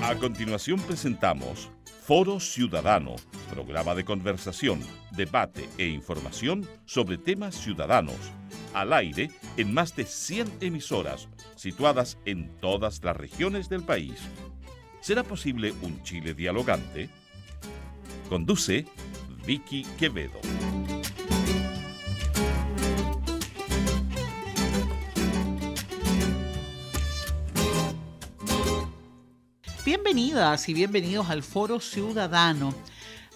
A continuación presentamos Foro Ciudadano, programa de conversación, debate e información sobre temas ciudadanos, al aire en más de 100 emisoras, situadas en todas las regiones del país. ¿Será posible un Chile dialogante? Conduce Vicky Quevedo. Bienvenidas y bienvenidos al Foro Ciudadano.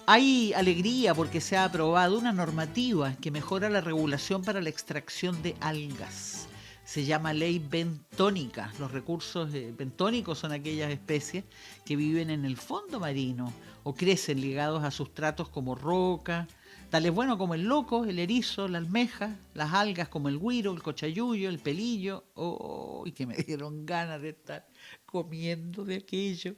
Hay alegría porque se ha aprobado una normativa que mejora la regulación para la extracción de algas. Se llama Ley Bentónica. Los recursos bentónicos son aquellas especies que viven en el fondo marino o crecen ligados a sustratos como roca, tales bueno como el loco, el erizo, la almeja, las algas como el güiro, el cochayuyo, el pelillo. ¡Oh! Que me dieron ganas de estar comiendo de aquello.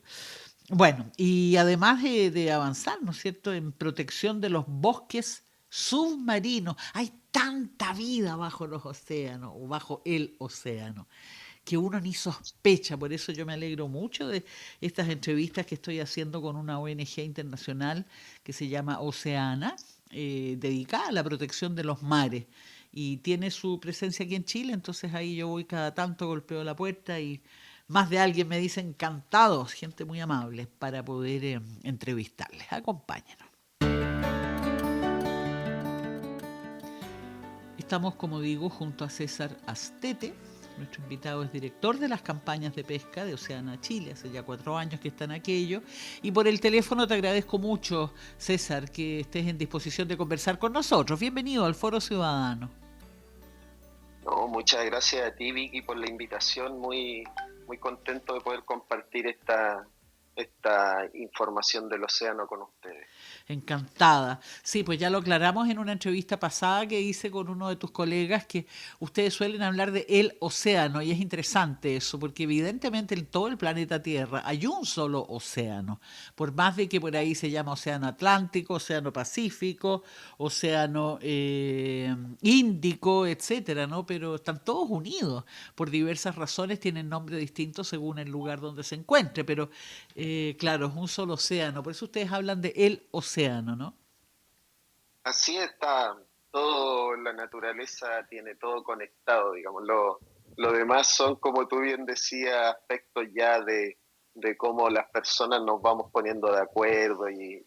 Bueno, y además de avanzar, ¿no es cierto?, en protección de los bosques submarinos. Hay tanta vida bajo los océanos o bajo el océano que uno ni sospecha. Por eso yo me alegro mucho de estas entrevistas que estoy haciendo con una ONG internacional que se llama Oceana, dedicada a la protección de los mares. Y tiene su presencia aquí en Chile, entonces ahí yo voy cada tanto, golpeo la puerta y más de alguien me dice encantados, gente muy amable, para poder entrevistarles. Acompáñenos. Estamos, como digo, junto a César Astete. Nuestro invitado es director de las campañas de pesca de Oceana Chile. Hace ya 4 años que está en aquello. Y por el teléfono te agradezco mucho, César, que estés en disposición de conversar con nosotros. Bienvenido al Foro Ciudadano. No, muchas gracias a ti, Vicky, por la invitación. Muy contento de poder compartir esta información del océano con ustedes. Encantada. Sí, pues ya lo aclaramos en una entrevista pasada que hice con uno de tus colegas, que ustedes suelen hablar de el océano, y es interesante eso, porque evidentemente en todo el planeta Tierra hay un solo océano, por más de que por ahí se llama océano Atlántico, océano Pacífico, océano Índico, etcétera, ¿no? Pero están todos unidos, por diversas razones tienen nombres distintos según el lugar donde se encuentre, pero claro, es un solo océano, por eso ustedes hablan de el océano, ¿no? Así está, todo, la naturaleza tiene todo conectado, digamos. Lo demás son, como tú bien decías, aspectos ya de cómo las personas nos vamos poniendo de acuerdo y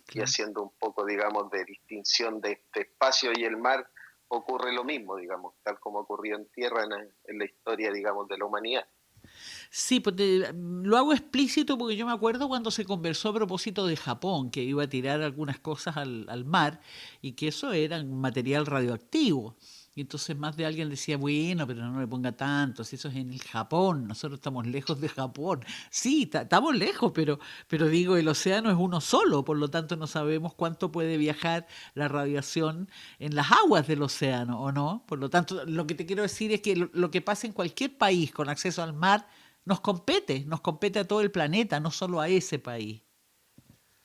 Claro. haciendo un poco, digamos, de distinción de este espacio, y el mar ocurre lo mismo, digamos, tal como ocurrió en tierra en la historia, digamos, de la humanidad. Sí, pues lo hago explícito porque yo me acuerdo cuando se conversó a propósito de Japón, que iba a tirar algunas cosas al mar y que eso era material radioactivo. Y entonces más de alguien decía, bueno, pero no le ponga tanto, si eso es en el Japón, nosotros estamos lejos de Japón. Sí, estamos lejos, pero digo, el océano es uno solo, por lo tanto no sabemos cuánto puede viajar la radiación en las aguas del océano, ¿o no? Por lo tanto, lo que te quiero decir es que lo que pasa en cualquier país con acceso al mar nos compete a todo el planeta, no solo a ese país.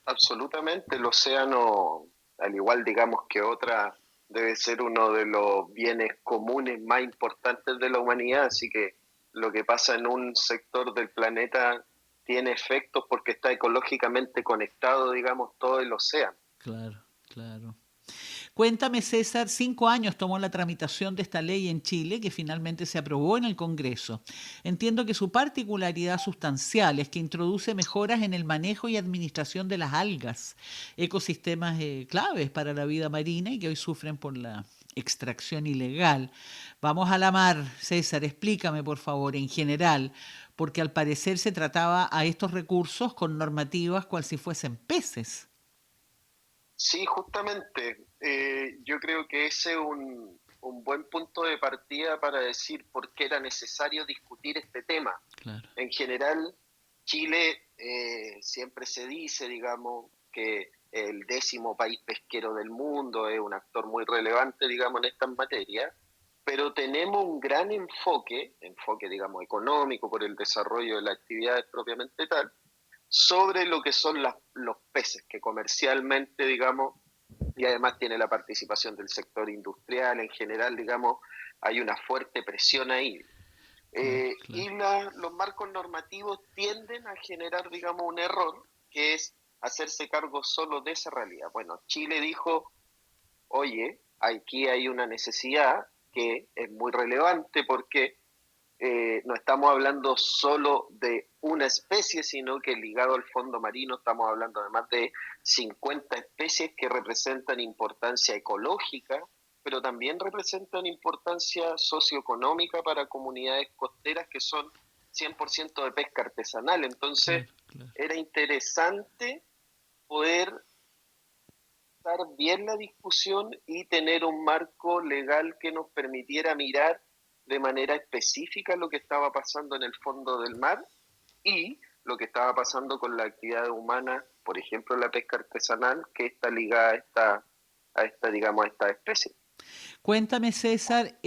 Absolutamente, el océano, al igual digamos que otra, debe ser uno de los bienes comunes más importantes de la humanidad, así que lo que pasa en un sector del planeta tiene efectos porque está ecológicamente conectado, digamos, todo el océano. Claro, claro. Cuéntame, César, 5 años tomó la tramitación de esta ley en Chile, que finalmente se aprobó en el Congreso. Entiendo que su particularidad sustancial es que introduce mejoras en el manejo y administración de las algas, ecosistemas claves para la vida marina y que hoy sufren por la extracción ilegal. Vamos a la mar, César, explícame por favor, en general, porque al parecer se trataba a estos recursos con normativas cual si fuesen peces. Sí, justamente, yo creo que ese es un buen punto de partida para decir por qué era necesario discutir este tema. Claro. En general, Chile siempre se dice, digamos, que el 10º país pesquero del mundo es un actor muy relevante, digamos, en estas materias, pero tenemos un gran enfoque, digamos, económico por el desarrollo de las actividades propiamente tal, sobre lo que son los peces, que comercialmente, digamos, y además tiene la participación del sector industrial en general, digamos, hay una fuerte presión ahí. Claro, Y claro. los marcos normativos tienden a generar, digamos, un error, que es hacerse cargo solo de esa realidad. Bueno, Chile dijo, oye, aquí hay una necesidad que es muy relevante porque no estamos hablando solo de una especie, sino que ligado al fondo marino estamos hablando de más de 50 especies que representan importancia ecológica, pero también representan importancia socioeconómica para comunidades costeras que son 100% de pesca artesanal. Entonces, Claro, claro. era interesante poder dar bien la discusión y tener un marco legal que nos permitiera mirar de manera específica lo que estaba pasando en el fondo del mar y lo que estaba pasando con la actividad humana, por ejemplo, la pesca artesanal, que está ligada digamos, a esta especie. Cuéntame, César,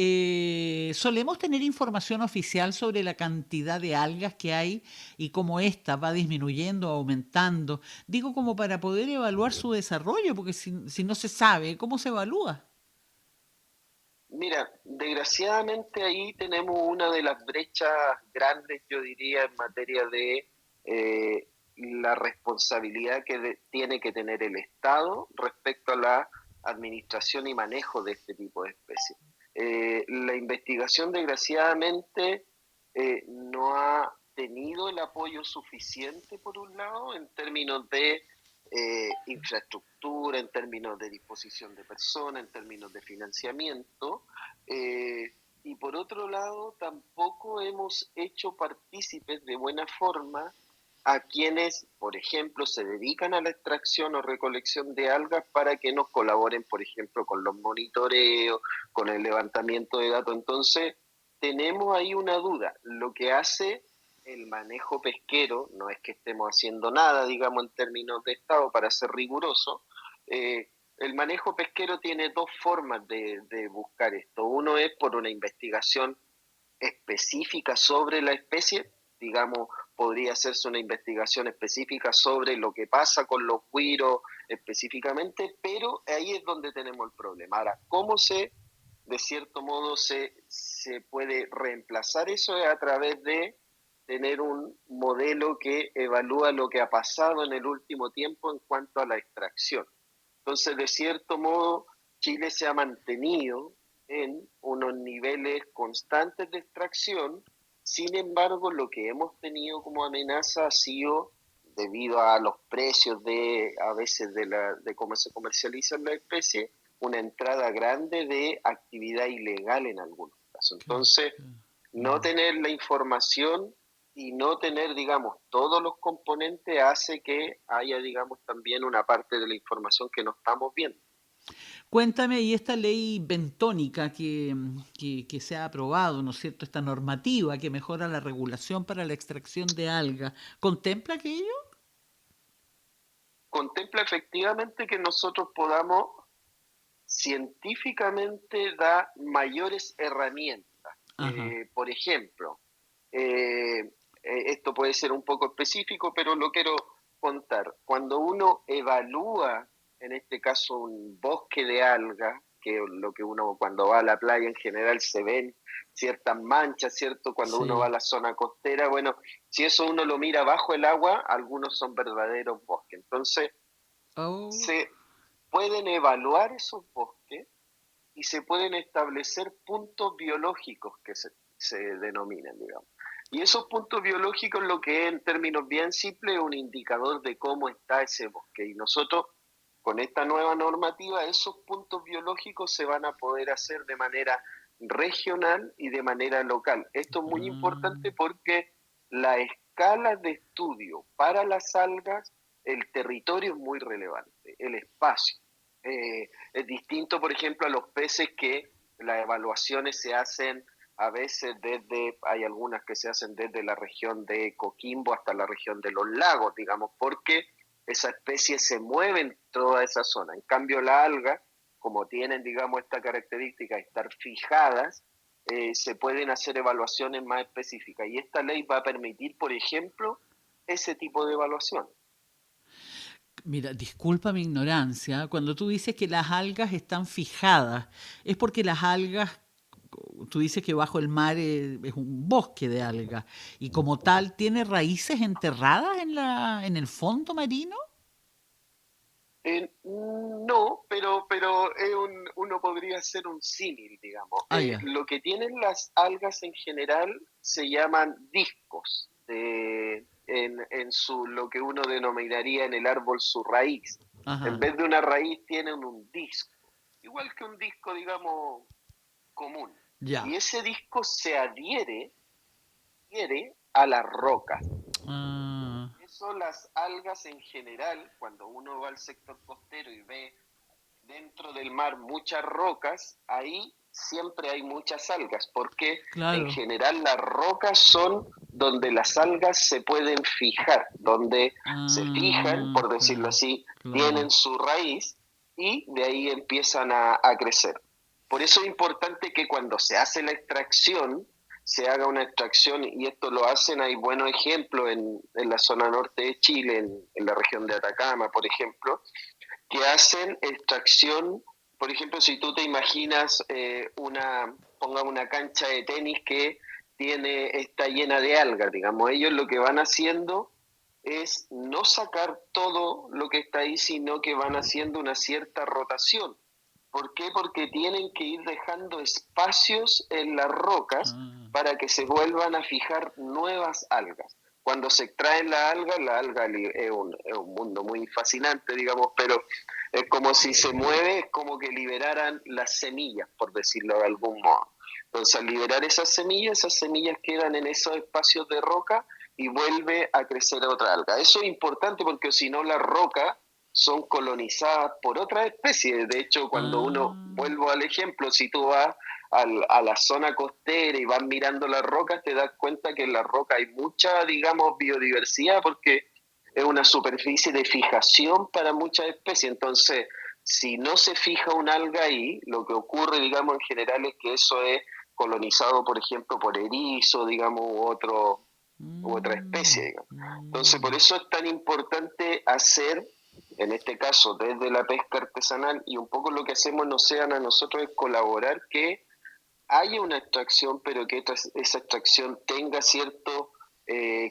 ¿solemos tener información oficial sobre la cantidad de algas que hay y cómo ésta va disminuyendo o aumentando? Digo, como para poder evaluar su desarrollo, porque si no se sabe, ¿cómo se evalúa? Mira, desgraciadamente ahí tenemos una de las brechas grandes, yo diría, en materia de la responsabilidad que tiene que tener el Estado respecto a la administración y manejo de este tipo de especies. La investigación, desgraciadamente, no ha tenido el apoyo suficiente, por un lado, en términos de infraestructura, en términos de disposición de personas, en términos de financiamiento. Y por otro lado, tampoco hemos hecho partícipes de buena forma a quienes, por ejemplo, se dedican a la extracción o recolección de algas para que nos colaboren, por ejemplo, con los monitoreos, con el levantamiento de datos. Entonces, tenemos ahí una duda. Lo que hace el manejo pesquero, no es que estemos haciendo nada, digamos, en términos de Estado, para ser riguroso, el manejo pesquero tiene dos formas de buscar esto. Uno es por una investigación específica sobre la especie, digamos, podría hacerse una investigación específica sobre lo que pasa con los cuiros específicamente, pero ahí es donde tenemos el problema. Ahora, ¿cómo de cierto modo, se puede reemplazar eso? Es a través de tener un modelo que evalúa lo que ha pasado en el último tiempo en cuanto a la extracción. Entonces, de cierto modo, Chile se ha mantenido en unos niveles constantes de extracción. Sin embargo, lo que hemos tenido como amenaza ha sido, debido a los precios a veces de cómo se comercializan las especies, una entrada grande de actividad ilegal en algunos casos. Claro, Entonces, claro. no tener la información y no tener, digamos, todos los componentes hace que haya, digamos, también una parte de la información que no estamos viendo. Cuéntame, y esta ley bentónica que se ha aprobado, ¿no es cierto? Esta normativa que mejora la regulación para la extracción de algas, ¿contempla aquello? Contempla efectivamente que nosotros podamos científicamente dar mayores herramientas. Ajá. Por ejemplo, esto puede ser un poco específico, pero lo quiero contar. Cuando uno evalúa, en este caso, un bosque de algas, que lo que uno cuando va a la playa en general se ven ciertas manchas, ¿cierto? Cuando uno va a Sí. la zona costera, bueno, si eso uno lo mira bajo el agua, algunos son verdaderos bosques. Entonces, Oh. se pueden evaluar esos bosques y se pueden establecer puntos biológicos que se denominan, digamos. Y esos puntos biológicos, lo que es en términos bien simples, es un indicador de cómo está ese bosque. Y nosotros, con esta nueva normativa, esos puntos biológicos se van a poder hacer de manera regional y de manera local. Esto es muy Ah. importante porque la escala de estudio para las algas, el territorio es muy relevante, el espacio. Es distinto, por ejemplo, a los peces que las evaluaciones se hacen a veces hay algunas que se hacen desde la región de Coquimbo hasta la región de los lagos, digamos, porque esa especie se mueve en toda esa zona. En cambio, la alga, como tienen, digamos, esta característica de estar fijadas, se pueden hacer evaluaciones más específicas. Y esta ley va a permitir, por ejemplo, ese tipo de evaluación. Mira, disculpa mi ignorancia. Cuando tú dices que las algas están fijadas, ¿es porque las algas tú dices que bajo el mar es un bosque de algas y como tal tiene raíces enterradas en el fondo marino. No, pero uno podría hacer un símil, digamos. Ah, ya. Lo que tienen las algas en general se llaman discos, en lo que uno denominaría en el árbol su raíz. En Ajá. vez de una raíz tienen un disco, igual que un disco, digamos, común. Ya. Y ese disco se adhiere a las rocas. Ah, Eso las algas en general, cuando uno va al sector costero y ve dentro del mar muchas rocas, ahí siempre hay muchas algas, porque en claro. general las rocas son donde las algas se pueden fijar, donde se fijan, Ah, por decirlo claro. así, Claro. tienen su raíz y de ahí empiezan a crecer. Por eso es importante que cuando se hace la extracción, se haga una extracción, y esto lo hacen, hay buenos ejemplos en la zona norte de Chile, en la región de Atacama, por ejemplo, que hacen extracción. Por ejemplo, si tú te imaginas ponga una cancha de tenis que está llena de algas, digamos, ellos lo que van haciendo es no sacar todo lo que está ahí, sino que van haciendo una cierta rotación. ¿Por qué? Porque tienen que ir dejando espacios en las rocas Ah, para que se vuelvan a fijar nuevas algas. Cuando se extraen la alga es un mundo muy fascinante, digamos, pero es como si se mueve, es como que liberaran las semillas, por decirlo de algún modo. Entonces, al liberar esas semillas quedan en esos espacios de roca y vuelve a crecer otra alga. Eso es importante porque si no, las rocas son colonizadas por otras especies. De hecho, cuando ah, vuelvo al ejemplo, si tú vas a la zona costera y vas mirando las rocas, te das cuenta que en las rocas hay mucha, digamos, biodiversidad, porque es una superficie de fijación para muchas especies. Entonces, si no se fija un alga ahí, lo que ocurre, digamos, en general es que eso es colonizado, por ejemplo, por erizo, digamos, u otra especie, mm, digamos. Entonces, por mm, eso es tan importante hacer, en este caso, desde la pesca artesanal, y un poco lo que hacemos en Océana nosotros es colaborar que haya una extracción, pero que esa extracción tenga ciertos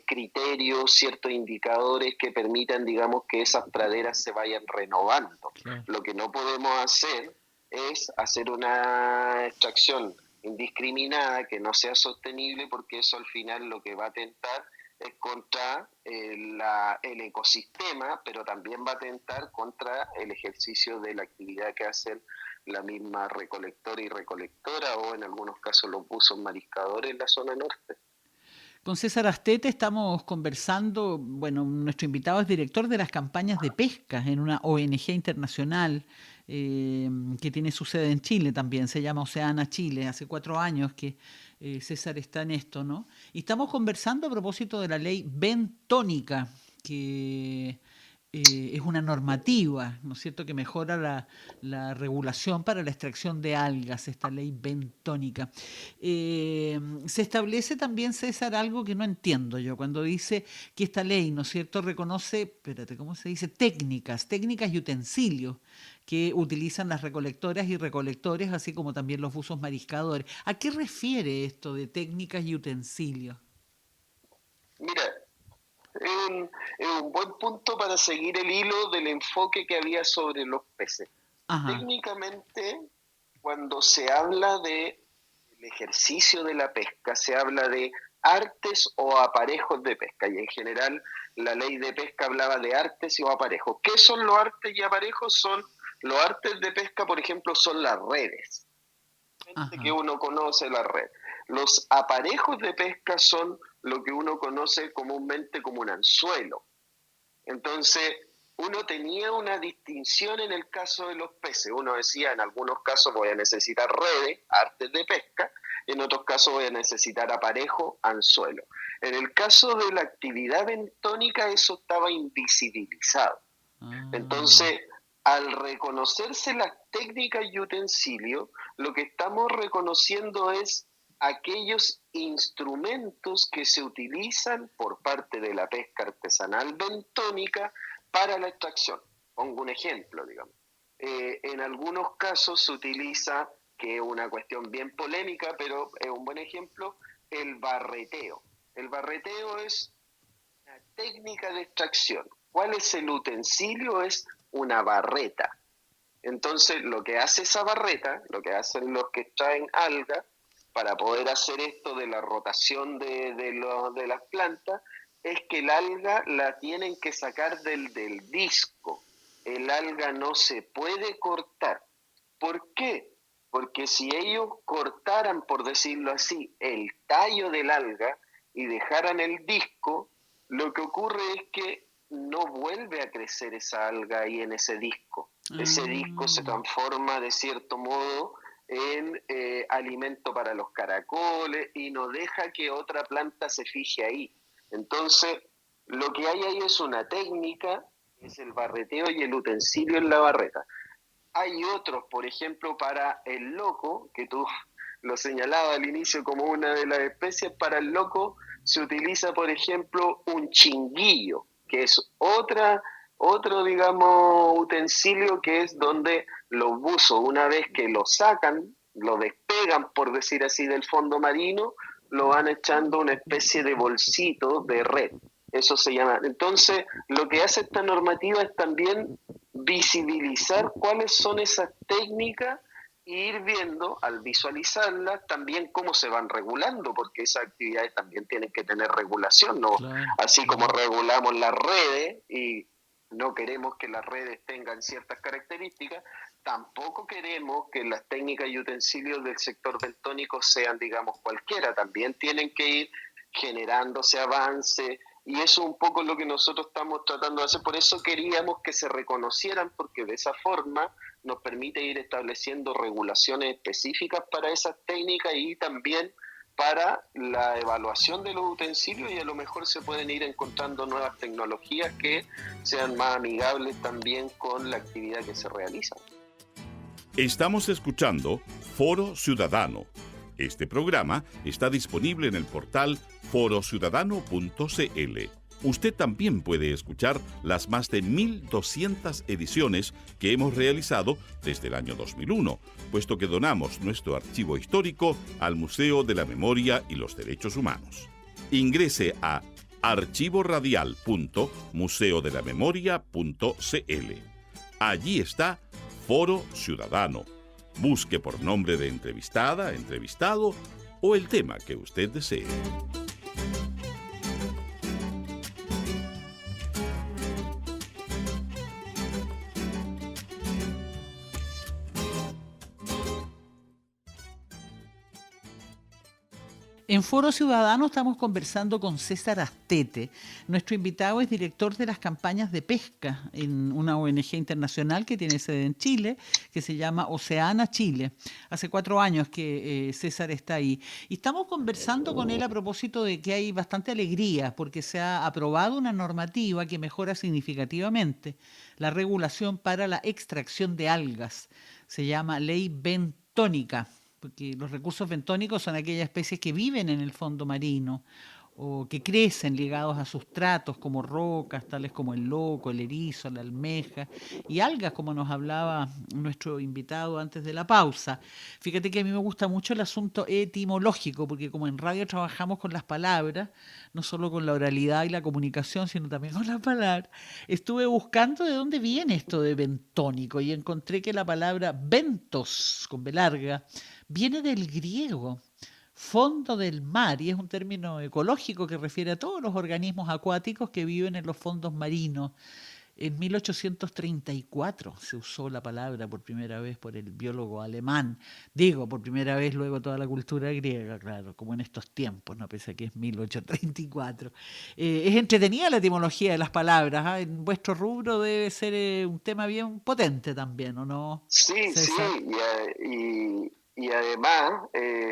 criterios, ciertos indicadores que permitan, digamos, que esas praderas se vayan renovando. claro. Lo que no podemos hacer es hacer una extracción indiscriminada que no sea sostenible, porque eso al final lo que va a atentar es contra el ecosistema, pero también va a atentar contra el ejercicio de la actividad que hacen la misma recolectora y recolectora, o en algunos casos los buzos mariscadores en la zona norte. Con César Astete estamos conversando, bueno, nuestro invitado es director de las campañas de pesca en una ONG internacional que tiene su sede en Chile también, se llama Oceana Chile, hace 4 años que César está en esto, ¿no? Y estamos conversando a propósito de la ley bentónica, que es una normativa, ¿no es cierto?, que mejora la regulación para la extracción de algas, esta ley bentónica. Se establece también, César, algo que no entiendo yo, cuando dice que esta ley, ¿no es cierto?, reconoce, espérate, ¿cómo se dice? Técnicas y utensilios que utilizan las recolectoras y recolectores, así como también los buzos mariscadores. ¿A qué refiere esto de técnicas y utensilios? Mira, es un buen punto para seguir el hilo del enfoque que había sobre los peces. Ajá, Técnicamente, cuando se habla de el ejercicio de la pesca, se habla de artes o aparejos de pesca, y en general la ley de pesca hablaba de artes o aparejos. ¿Qué son los artes y aparejos? Son los artes de pesca, por ejemplo, son las redes, que ajá. uno conoce, la red. Los aparejos de pesca son lo que uno conoce comúnmente como un anzuelo. Entonces, uno tenía una distinción en el caso de los peces. Uno decía, en algunos casos voy a necesitar redes, artes de pesca, en otros casos voy a necesitar aparejo, anzuelo. En el caso de la actividad bentónica, eso estaba invisibilizado. Ah, Entonces, al reconocerse las técnicas y utensilios, lo que estamos reconociendo es aquellos instrumentos que se utilizan por parte de la pesca artesanal bentónica para la extracción. Pongo un ejemplo, digamos. En algunos casos se utiliza que es una cuestión bien polémica, pero es un buen ejemplo, el barreteo. El barreteo es una técnica de extracción. ¿Cuál es el utensilio? Es una barreta. Entonces, lo que hace esa barreta, lo que hacen los que extraen alga, para poder hacer esto de la rotación de las plantas, es que el alga la tienen que sacar del disco. El alga no se puede cortar. ¿Por qué? Porque si ellos cortaran, por decirlo así, el tallo del alga y dejaran el disco, lo que ocurre es que no vuelve a crecer esa alga ahí en ese disco. Ese disco se transforma de cierto modo en alimento para los caracoles y no deja que otra planta se fije ahí. Entonces, lo que hay ahí es una técnica, es el barreteo y el utensilio en la barreta. Hay otros, por ejemplo, para el loco, que tú lo señalabas al inicio como una de las especies. Para el loco se utiliza, por ejemplo, un chinguillo, que es otro, digamos, utensilio, que es donde los buzos, una vez que lo sacan, lo despegan, por decir así, del fondo marino, lo van echando una especie de bolsito de red. Eso se llama. Entonces, lo que hace esta normativa es también visibilizar cuáles son esas técnicas e ir viendo, al visualizarlas, también cómo se van regulando, porque esas actividades también tienen que tener regulación, ¿no? Claro. Así como regulamos las redes y no queremos que las redes tengan ciertas características, tampoco queremos que las técnicas y utensilios del sector bentónico sean, digamos, cualquiera. También tienen que ir generándose avance, y eso es un poco lo que nosotros estamos tratando de hacer. Por eso queríamos que se reconocieran, porque de esa forma nos permite ir estableciendo regulaciones específicas para esas técnicas y también para la evaluación de los utensilios, y a lo mejor se pueden ir encontrando nuevas tecnologías que sean más amigables también con la actividad que se realiza. Estamos escuchando Foro Ciudadano. Este programa está disponible en el portal forociudadano.cl. Usted también puede escuchar las más de 1.200 ediciones que hemos realizado desde el año 2001, puesto que donamos nuestro archivo histórico al Museo de la Memoria y los Derechos Humanos. Ingrese a archivoradial.museodelamemoria.cl. Allí está Foro Ciudadano. Busque por nombre de entrevistada, entrevistado o el tema que usted desee. En Foro Ciudadano estamos conversando con César Astete. Nuestro invitado es director de las campañas de pesca en una ONG internacional que tiene sede en Chile, que se llama Oceana Chile. Hace 4 años que César está ahí. Y estamos conversando con él a propósito de que hay bastante alegría porque se ha aprobado una normativa que mejora significativamente la regulación para la extracción de algas. Se llama Ley Bentónica, porque los recursos bentónicos son aquellas especies que viven en el fondo marino o que crecen ligados a sustratos como rocas, tales como el loco, el erizo, la almeja, y algas, como nos hablaba nuestro invitado antes de la pausa. Fíjate que a mí me gusta mucho el asunto etimológico, porque como en radio trabajamos con las palabras, no solo con la oralidad y la comunicación, sino también con las palabras, estuve buscando de dónde viene esto de bentónico y encontré que la palabra bentos, con B larga, viene del griego, fondo del mar, y es un término ecológico que refiere a todos los organismos acuáticos que viven en los fondos marinos. En 1834 se usó la palabra por primera vez por el biólogo alemán. Digo, por primera vez luego toda la cultura griega, claro, como en estos tiempos, no pese a que es 1834. Es entretenida la etimología de las palabras, ¿eh? En vuestro rubro debe ser un tema bien potente también, ¿o no, Sí, César? sí, y además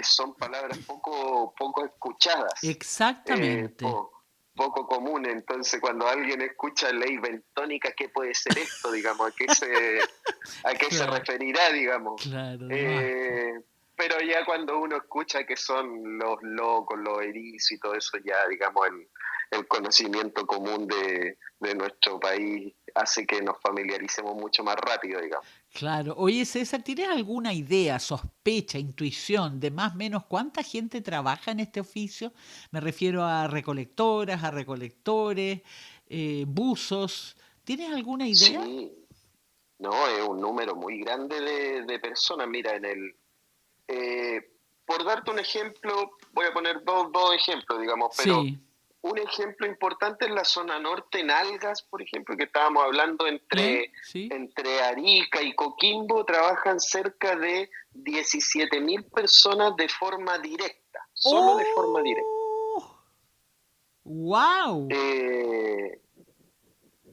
son palabras poco escuchadas, Exactamente. poco comunes. Entonces, cuando alguien escucha ley bentónica, ¿qué puede ser esto? Digamos, a qué se Claro, referirá, digamos. claro, de más. Pero ya cuando uno escucha que son los locos, los erizos y todo eso, ya, digamos, el conocimiento común de nuestro país hace que nos familiaricemos mucho más rápido, digamos. Claro. Oye, César, ¿tienes alguna idea, sospecha, intuición de más o menos cuánta gente trabaja en este oficio? Me refiero a recolectoras, a recolectores, buzos. ¿Tienes alguna idea? Sí, no, es un número muy grande de personas. Mira, eh, por darte un ejemplo, voy a poner dos ejemplos, digamos, pero Sí. un ejemplo importante es la zona norte en algas, por ejemplo, que estábamos hablando Sí. entre Arica y Coquimbo, trabajan cerca de 17.000 personas de forma directa, solo de forma directa. ¡Oh! ¡Wow! Eh,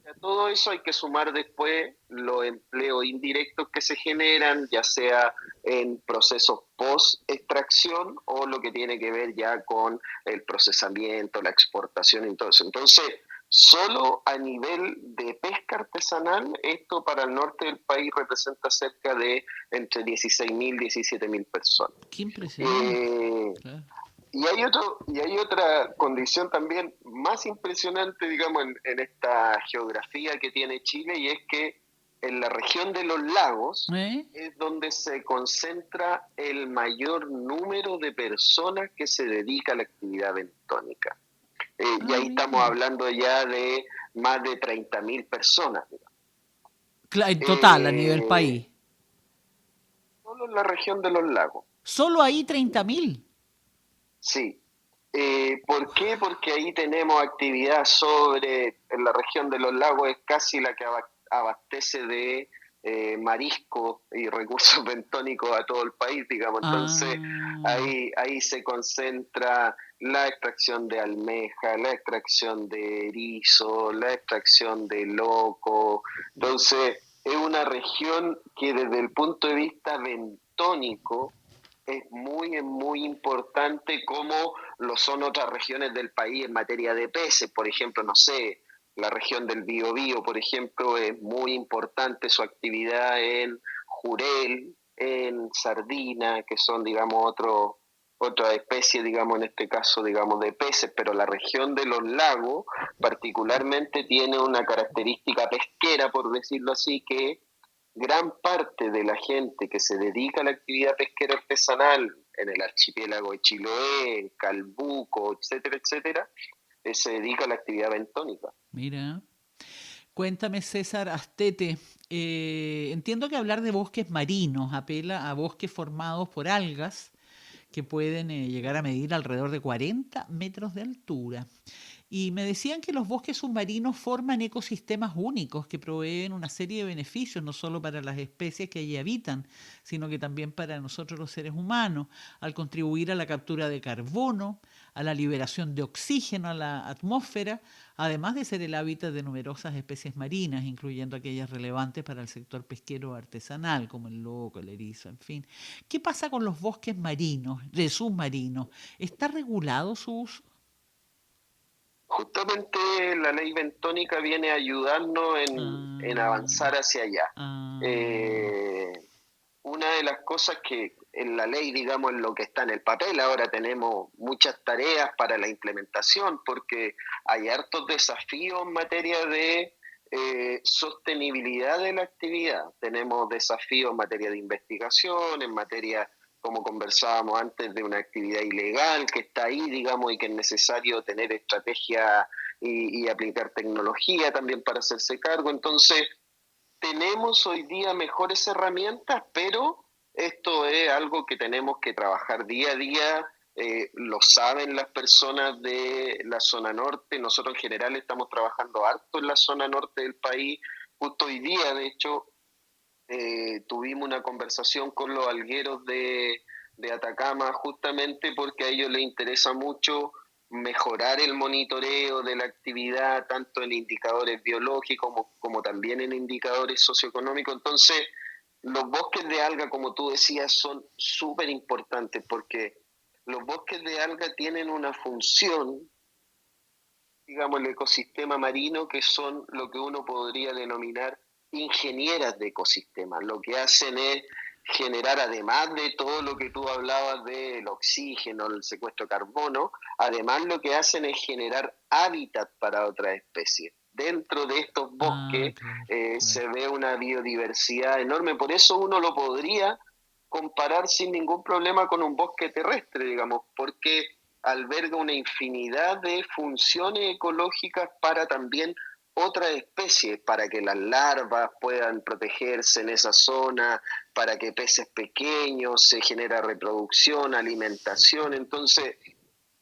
A todo eso hay que sumar después los empleos indirectos que se generan, ya sea en procesos post-extracción o lo que tiene que ver ya con el procesamiento, la exportación y todo eso. Entonces, solo a nivel de pesca artesanal, esto para el norte del país representa cerca de entre 16.000 y 17.000 personas. ¡Qué impresionante! Eh, Claro. y hay otra condición también más impresionante, digamos, en esta geografía que tiene Chile, y es que en la región de los lagos ¿Eh? es donde se concentra el mayor número de personas que se dedica a la actividad bentónica. Y Ah, ahí estamos mira. hablando ya de más de 30.000 personas, digamos. En total, a nivel Eh, país. Solo en la región de los lagos. Solo ahí 30.000. Sí. ¿Por qué? Porque ahí tenemos actividad en la región de los lagos, es casi la que abastece de marisco y recursos bentónicos a todo el país, digamos. Entonces, Ah, ahí se concentra la extracción de almeja, la extracción de erizo, la extracción de loco. Entonces, es una región que desde el punto de vista bentónico, es muy importante, como lo son otras regiones del país en materia de peces. Por ejemplo, no sé, la región del Biobío, por ejemplo, es muy importante su actividad en jurel, en sardina, que son, digamos, otra especie, digamos, en este caso, digamos, de peces, pero la región de los lagos particularmente tiene una característica pesquera, por decirlo así, que gran parte de la gente que se dedica a la actividad pesquera artesanal en el archipiélago de Chiloé, en Calbuco, etcétera, etcétera, se dedica a la actividad bentónica. mira. Cuéntame, César Astete. Entiendo que hablar de bosques marinos apela a bosques formados por algas que pueden llegar a medir alrededor de 40 metros de altura. Y me decían que los bosques submarinos forman ecosistemas únicos que proveen una serie de beneficios, no solo para las especies que allí habitan, sino que también para nosotros los seres humanos, al contribuir a la captura de carbono, a la liberación de oxígeno a la atmósfera, además de ser el hábitat de numerosas especies marinas, incluyendo aquellas relevantes para el sector pesquero artesanal, como el loco, el erizo, en fin. ¿Qué pasa con los bosques marinos, de submarinos? ¿Está regulado su uso? Justamente la ley bentónica viene a ayudarnos en Ah, avanzar hacia allá. ah, Eh, una de las cosas que en la ley, digamos, en lo que está en el papel, ahora tenemos muchas tareas para la implementación, porque hay hartos desafíos en materia de sostenibilidad de la actividad. Tenemos desafíos en materia de investigación, en materia, como conversábamos antes, de una actividad ilegal que está ahí, digamos, y que es necesario tener estrategia y aplicar tecnología también para hacerse cargo. Entonces, tenemos hoy día mejores herramientas, pero esto es algo que tenemos que trabajar día a día. Lo saben las personas de la zona norte. Nosotros en general estamos trabajando harto en la zona norte del país. Justo hoy día, de hecho, tuvimos una conversación con los algueros de Atacama, justamente porque a ellos les interesa mucho mejorar el monitoreo de la actividad, tanto en indicadores biológicos como también en indicadores socioeconómicos. Entonces, los bosques de alga, como tú decías, son súper importantes, porque los bosques de alga tienen una función, digamos, el ecosistema marino, que son lo que uno podría denominar ingenieras de ecosistemas. Lo que hacen es generar, además de todo lo que tú hablabas del oxígeno, el secuestro de carbono, además lo que hacen es generar hábitat para otras especies. dentro de estos Ah, bosques claro, claro. se ve una biodiversidad enorme. Por eso uno lo podría comparar sin ningún problema con un bosque terrestre, digamos, porque alberga una infinidad de funciones ecológicas para también otras especies, para que las larvas puedan protegerse en esa zona, para que peces pequeños se genera reproducción, alimentación. Entonces,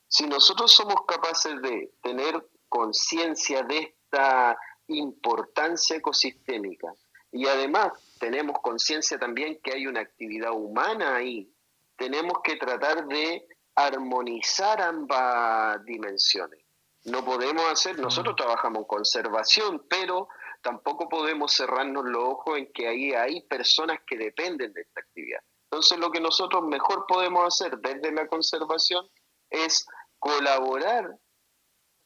si nosotros somos capaces de tener conciencia de esta importancia ecosistémica y además tenemos conciencia también que hay una actividad humana ahí, tenemos que tratar de armonizar ambas dimensiones. No podemos hacer, nosotros Claro. trabajamos en conservación, pero tampoco podemos cerrarnos los ojos en que ahí hay personas que dependen de esta actividad. Entonces lo que nosotros mejor podemos hacer desde la conservación es colaborar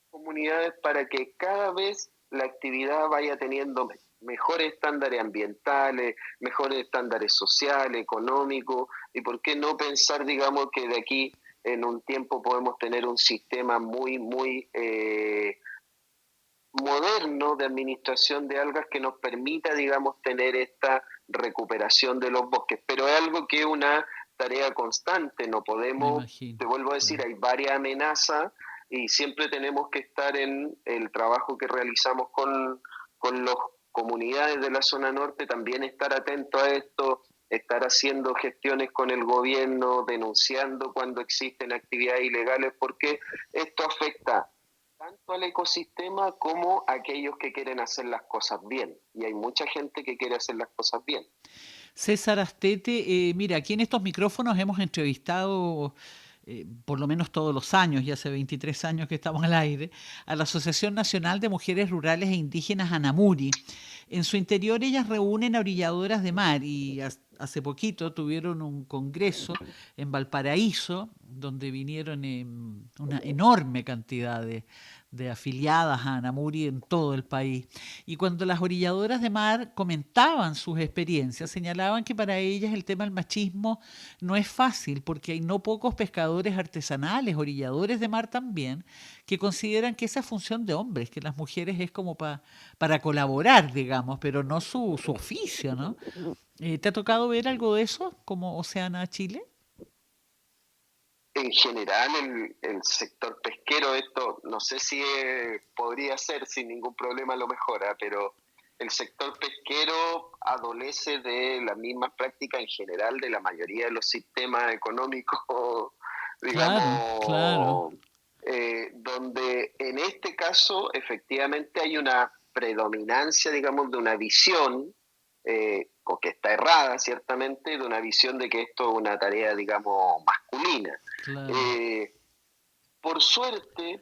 con comunidades para que cada vez la actividad vaya teniendo mejores estándares ambientales, mejores estándares sociales, económicos, y por qué no pensar, digamos, que de aquí en un tiempo podemos tener un sistema muy moderno de administración de algas que nos permita, digamos, tener esta recuperación de los bosques. Pero es algo que es una tarea constante, no Me podemos, imagino. te vuelvo a decir, Claro. hay varias amenazas y siempre tenemos que estar en el trabajo que realizamos con las comunidades de la zona norte, también estar atento a esto, estar haciendo gestiones con el gobierno, denunciando cuando existen actividades ilegales, porque esto afecta tanto al ecosistema como a aquellos que quieren hacer las cosas bien. Y hay mucha gente que quiere hacer las cosas bien. César Astete, mira, aquí en estos micrófonos hemos entrevistado, por lo menos todos los años, ya hace 23 años que estamos al aire, a la Asociación Nacional de Mujeres Rurales e Indígenas Anamuri. En su interior ellas reúnen a orilladoras de mar y hace poquito tuvieron un congreso en Valparaíso, donde vinieron una enorme cantidad de afiliadas a Anamuri en todo el país. Y cuando las orilladoras de mar comentaban sus experiencias, señalaban que para ellas el tema del machismo no es fácil, porque hay no pocos pescadores artesanales, orilladores de mar también, que consideran que esa es función de hombres, que las mujeres es como para colaborar, digamos, pero no su oficio, ¿no? ¿Te ha tocado ver algo de eso como Oceana Chile? En general, el sector pesquero, esto no sé si podría ser sin ningún problema lo mejora, pero el sector pesquero adolece de las mismas prácticas en general de la mayoría de los sistemas económicos, Claro, claro. digamos, donde en este caso efectivamente hay una predominancia, digamos, de una visión, o que está errada ciertamente, de una visión de que esto es una tarea, digamos, masculina. Claro. Eh, por suerte,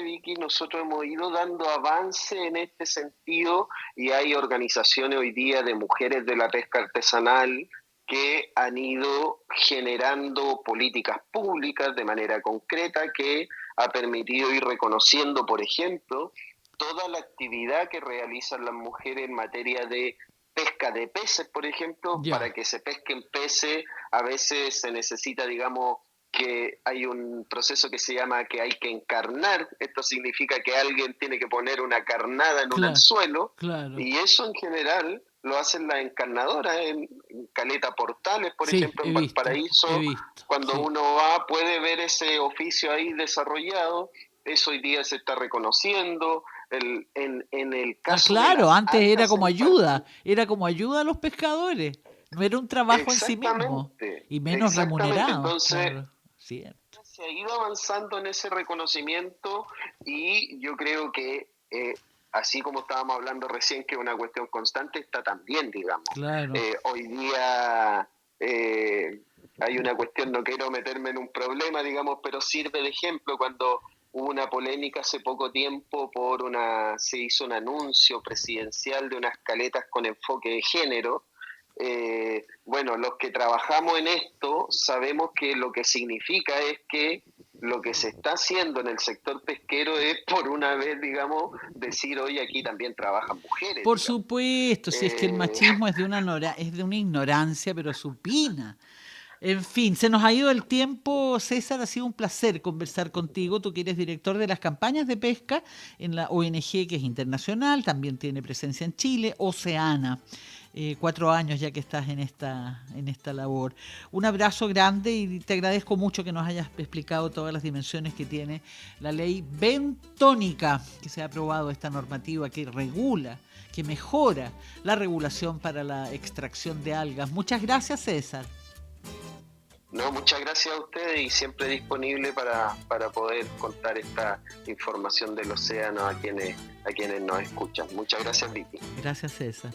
Vicky, nosotros hemos ido dando avance en este sentido y hay organizaciones hoy día de mujeres de la pesca artesanal que han ido generando políticas públicas de manera concreta que ha permitido ir reconociendo, por ejemplo, toda la actividad que realizan las mujeres en materia de pesca de peces, por ejemplo. Ya, Para que se pesquen peces a veces se necesita, digamos, que hay un proceso que se llama que hay que encarnar. Esto significa que alguien tiene que poner una carnada en un claro, anzuelo, claro. y eso en general lo hacen las encarnadoras en Caleta Portales, por Sí, ejemplo, he en visto, he Valparaíso. visto, Cuando sí. uno va puede ver ese oficio ahí desarrollado. Eso hoy día se está reconociendo. En el Ah, caso de claro, las antes algas en era como ayuda a los pescadores, no era un trabajo en sí mismo exactamente, y menos exactamente. remunerado, Entonces, claro, cierto. se ha ido avanzando en ese reconocimiento y yo creo que, así como estábamos hablando recién, que es una cuestión constante, está también, digamos. Claro. Hoy día hay una cuestión, no quiero meterme en un problema, digamos, pero sirve de ejemplo cuando hubo una polémica hace poco tiempo se hizo un anuncio presidencial de unas caletas con enfoque de género. Bueno, los que trabajamos en esto sabemos que lo que significa es que lo que se está haciendo en el sector pesquero es, por una vez, digamos, decir, oye, aquí también trabajan mujeres, Por digamos. supuesto, si es que el Eh, machismo es de una ignorancia, pero supina. En fin, se nos ha ido el tiempo, César, ha sido un placer conversar contigo. Tú que eres director de las campañas de pesca en la ONG, que es internacional, también tiene presencia en Chile, Oceana. 4 años ya que estás en esta labor. Un abrazo grande y te agradezco mucho que nos hayas explicado todas las dimensiones que tiene la ley bentónica, que se ha aprobado esta normativa que regula, que mejora la regulación para la extracción de algas. Muchas gracias, César. No, muchas gracias a ustedes y siempre disponible para poder contar esta información del océano a quienes nos escuchan. Muchas gracias, Vicky. Gracias, César.